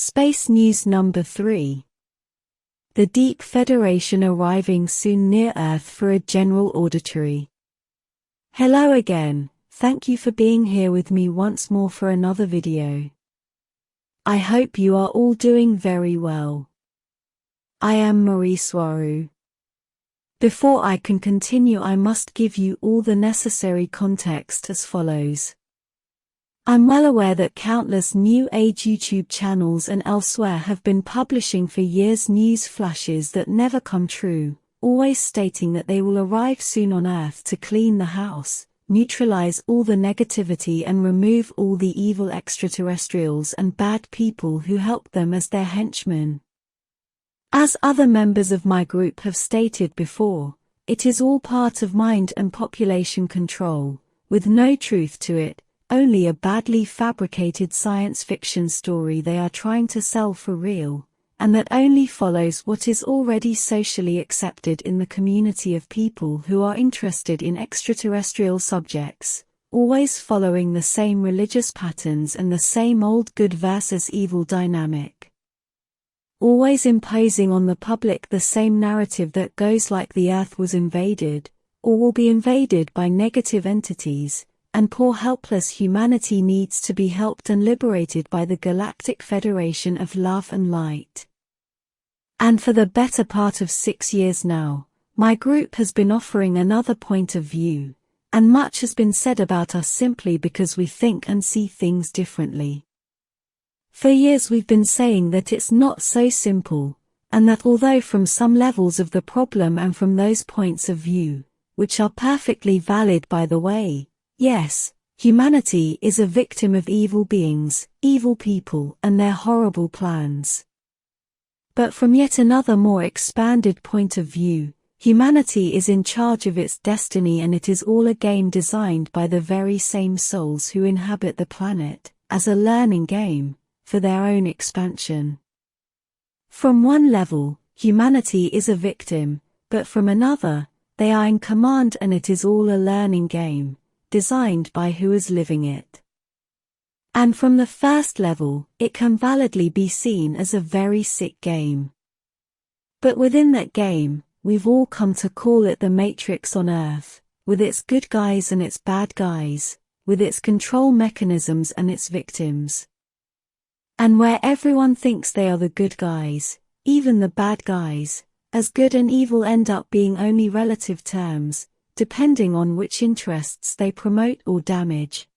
Space News Number 3. The Deep Federation arriving soon near Earth for a general auditory. Hello again, thank you for being here with me once more for another video. I hope you are all doing very well. I am Mari Swaruu. Before I can continue, I must give you all the necessary context as follows. I'm well aware that countless New Age YouTube channels and elsewhere have been publishing for years news flashes that never come true, always stating that they will arrive soon on Earth to clean the house, neutralize all the negativity and remove all the evil extraterrestrials and bad people who help them as their henchmen. As other members of my group have stated before, it is all part of mind and population control, with no truth to it. Only a badly fabricated science fiction story they are trying to sell for real, and that only follows what is already socially accepted in the community of people who are interested in extraterrestrial subjects, always following the same religious patterns and the same old good versus evil dynamic. Always imposing on the public the same narrative that goes like the Earth was invaded, or will be invaded by negative entities, and poor helpless humanity needs to be helped and liberated by the Galactic Federation of Love and Light. And for the better part of 6 years now, my group has been offering another point of view, and much has been said about us simply because we think and see things differently. For years we've been saying that it's not so simple, and that although from some levels of the problem and from those points of view, which are perfectly valid by the way, yes, humanity is a victim of evil beings, evil people and their horrible plans. But from yet another more expanded point of view, humanity is in charge of its destiny and it is all a game designed by the very same souls who inhabit the planet, as a learning game, for their own expansion. From one level, humanity is a victim, but from another, they are in command and it is all a learning game, designed by who is living it. And from the first level, it can validly be seen as a very sick game. But within that game, we've all come to call it the Matrix on Earth, with its good guys and its bad guys, with its control mechanisms and its victims. And where everyone thinks they are the good guys, even the bad guys, as good and evil end up being only relative terms, depending on which interests they promote or damage.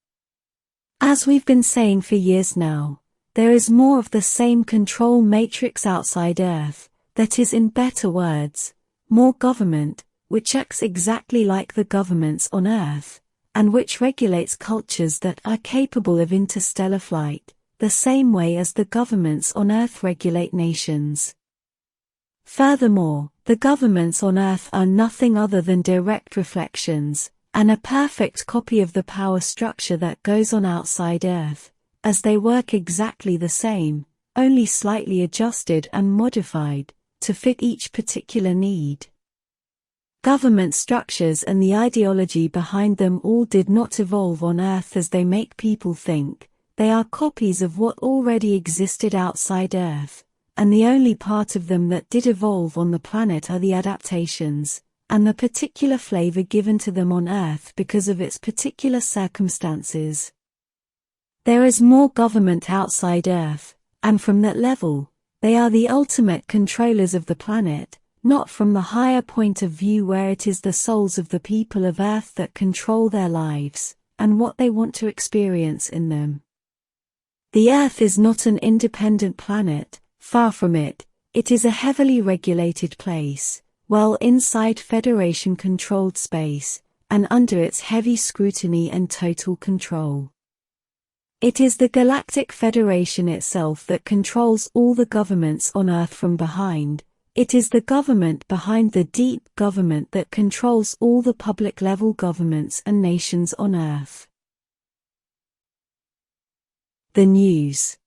As we've been saying for years now, there is more of the same control matrix outside Earth, that is, in better words, more government, which acts exactly like the governments on Earth, and which regulates cultures that are capable of interstellar flight, the same way as the governments on Earth regulate nations. Furthermore, the governments on Earth are nothing other than direct reflections, and a perfect copy of the power structure that goes on outside Earth, as they work exactly the same, only slightly adjusted and modified, to fit each particular need. Government structures and the ideology behind them all did not evolve on Earth as they make people think, they are copies of what already existed outside Earth. And the only part of them that did evolve on the planet are the adaptations, and the particular flavor given to them on Earth because of its particular circumstances. There is more government outside Earth, and from that level, they are the ultimate controllers of the planet, not from the higher point of view where it is the souls of the people of Earth that control their lives, and what they want to experience in them. The Earth is not an independent planet. Far from it, it is a heavily regulated place, well inside Federation-controlled space, and under its heavy scrutiny and total control. It is the Galactic Federation itself that controls all the governments on Earth from behind. It is the government behind the deep government that controls all the public-level governments and nations on Earth. The news.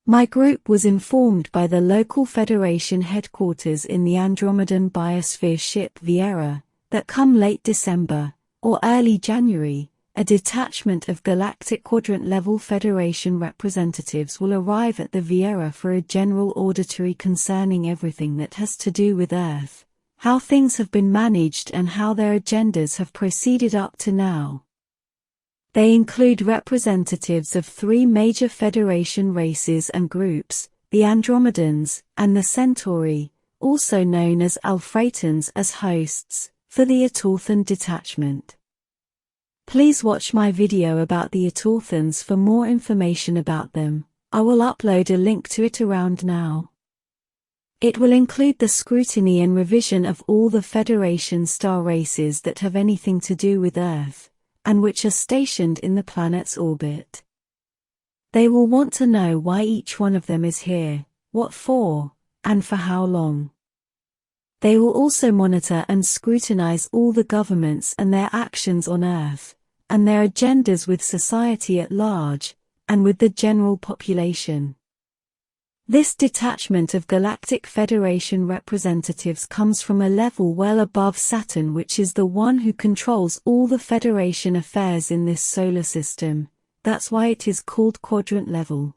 My group was informed by the local Federation headquarters in the Andromedan biosphere ship Viera, that come late December, or early January, a detachment of Galactic Quadrant-level Federation representatives will arrive at the Vieira for a general auditory concerning everything that has to do with Earth, how things have been managed and how their agendas have proceeded up to now. They include representatives of 3 major Federation races and groups, the Andromedans and the Centauri, also known as Alphratans, as hosts for the Atorthan detachment. Please watch my video about the Atorthans for more information about them. I will upload a link to it around now. It will include the scrutiny and revision of all the Federation star races that have anything to do with Earth, and which are stationed in the planet's orbit. They will want to know why each one of them is here, what for, and for how long. They will also monitor and scrutinize all the governments and their actions on Earth, and their agendas with society at large, and with the general population. This detachment of Galactic Federation representatives comes from a level well above Saturn, which is the one who controls all the Federation affairs in this solar system. That's why it is called quadrant level.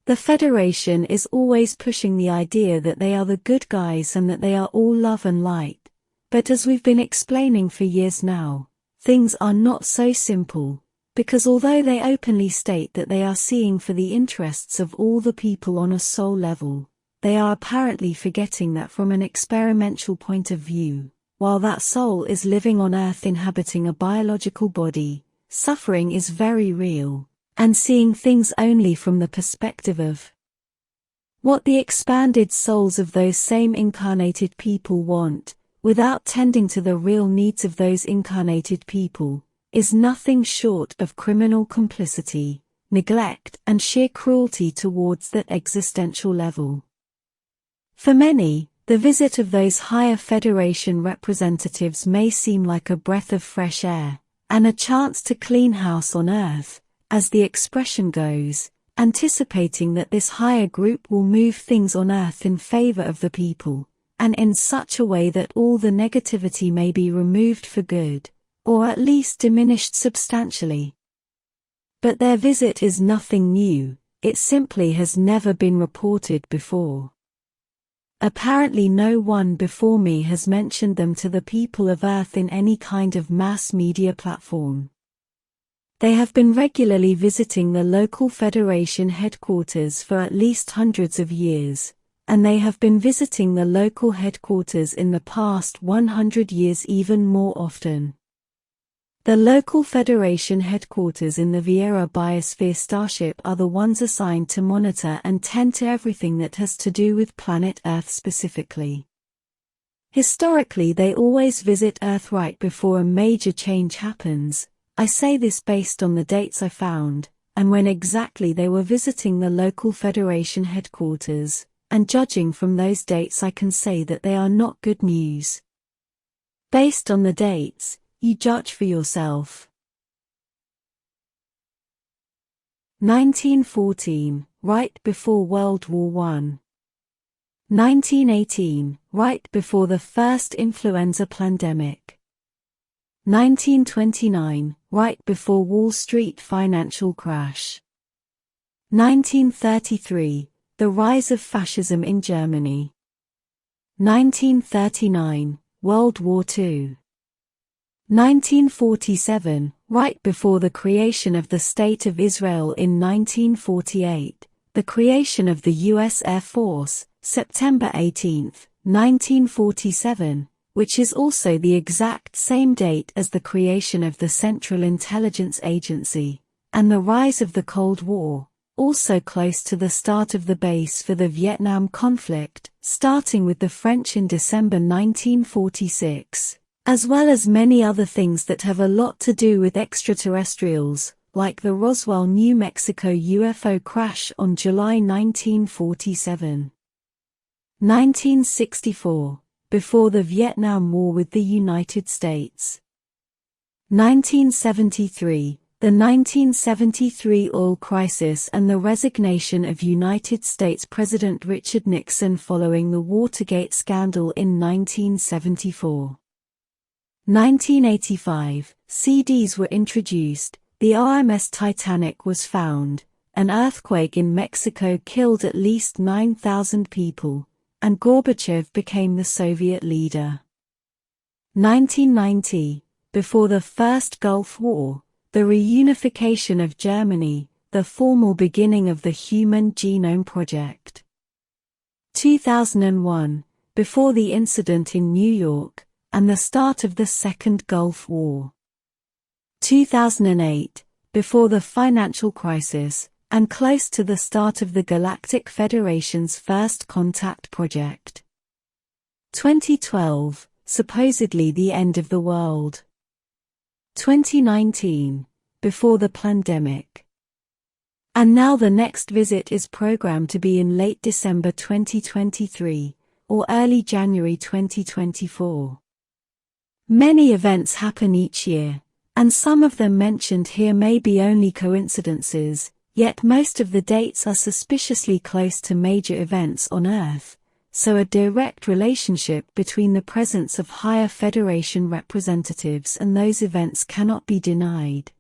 The Federation is always pushing the idea that they are the good guys and that they are all love and light, but as we've been explaining for years now, things are not so simple, because although they openly state that they are seeing for the interests of all the people on a soul level, they are apparently forgetting that from an experimental point of view, while that soul is living on Earth inhabiting a biological body, suffering is very real, and seeing things only from the perspective of what the expanded souls of those same incarnated people want, without tending to the real needs of those incarnated people, is nothing short of criminal complicity, neglect and sheer cruelty towards that existential level. For many, the visit of those higher Federation representatives may seem like a breath of fresh air, and a chance to clean house on Earth, as the expression goes, anticipating that this higher group will move things on Earth in favor of the people, and in such a way that all the negativity may be removed for good, or at least diminished substantially. But their visit is nothing new, it simply has never been reported before. Apparently no one before me has mentioned them to the people of Earth in any kind of mass media platform. They have been regularly visiting the local Federation headquarters for at least hundreds of years, and they have been visiting the local headquarters in the past 100 years even more often. The local Federation headquarters in the Vieira Biosphere starship are the ones assigned to monitor and tend to everything that has to do with planet Earth specifically. Historically, they always visit Earth right before a major change happens. I say this based on the dates I found, and when exactly they were visiting the local Federation headquarters, and judging from those dates I can say that they are not good news. Based on the dates, you judge for yourself. 1914, right before World War I. 1918, right before the first influenza pandemic. 1929, right before Wall Street financial crash. 1933, the rise of fascism in Germany. 1939, World War II. 1947, right before the creation of the State of Israel in 1948, the creation of the U.S. Air Force, September 18, 1947, which is also the exact same date as the creation of the Central Intelligence Agency, and the rise of the Cold War, also close to the start of the base for the Vietnam conflict, starting with the French in December 1946, as well as many other things that have a lot to do with extraterrestrials, like the Roswell, New Mexico UFO crash on July 1947. 1964, before the Vietnam War with the United States. 1973, the 1973 oil crisis and the resignation of United States President Richard Nixon following the Watergate scandal in 1974. 1985, CDs were introduced, the RMS Titanic was found, an earthquake in Mexico killed at least 9,000 people, and Gorbachev became the Soviet leader. 1990, before the First Gulf War, the reunification of Germany, the formal beginning of the Human Genome Project. 2001, before the incident in New York, and the start of the Second Gulf War. 2008, before the financial crisis, and close to the start of the Galactic Federation's First Contact project. 2012, supposedly the end of the world. 2019, before the pandemic. And now the next visit is programmed to be in late December 2023, or early January 2024. Many events happen each year, and some of them mentioned here may be only coincidences, yet most of the dates are suspiciously close to major events on Earth, so a direct relationship between the presence of higher Federation representatives and those events cannot be denied.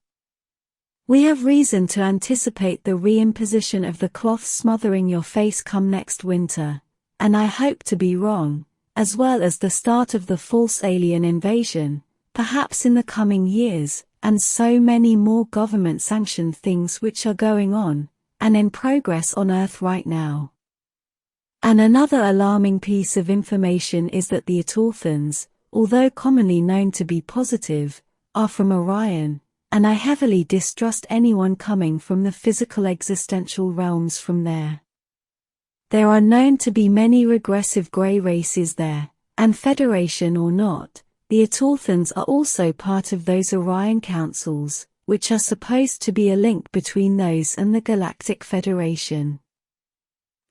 We have reason to anticipate the reimposition of the cloth smothering your face come next winter, and I hope to be wrong, as well as the start of the false alien invasion, perhaps in the coming years, and so many more government-sanctioned things which are going on, and in progress on Earth right now. And another alarming piece of information is that the Authorthans, although commonly known to be positive, are from Orion, and I heavily distrust anyone coming from the physical existential realms from there. There are known to be many regressive grey races there, and Federation or not, the Authorthans are also part of those Orion councils, which are supposed to be a link between those and the Galactic Federation.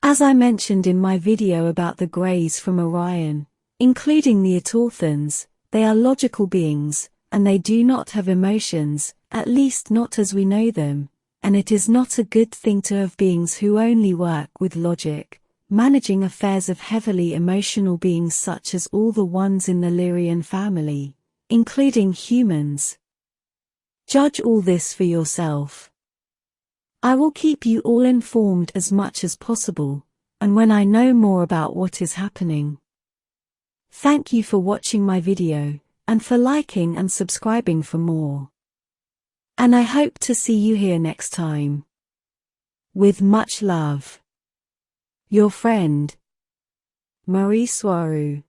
As I mentioned in my video about the Greys from Orion, including the Authorthans, they are logical beings, and they do not have emotions, at least not as we know them, and it is not a good thing to have beings who only work with logic, managing affairs of heavily emotional beings such as all the ones in the Lyrian family, including humans. Judge all this for yourself. I will keep you all informed as much as possible, and when I know more about what is happening. Thank you for watching my video, and for liking and subscribing for more. And I hope to see you here next time. With much love. Your friend, Mari Swaruu.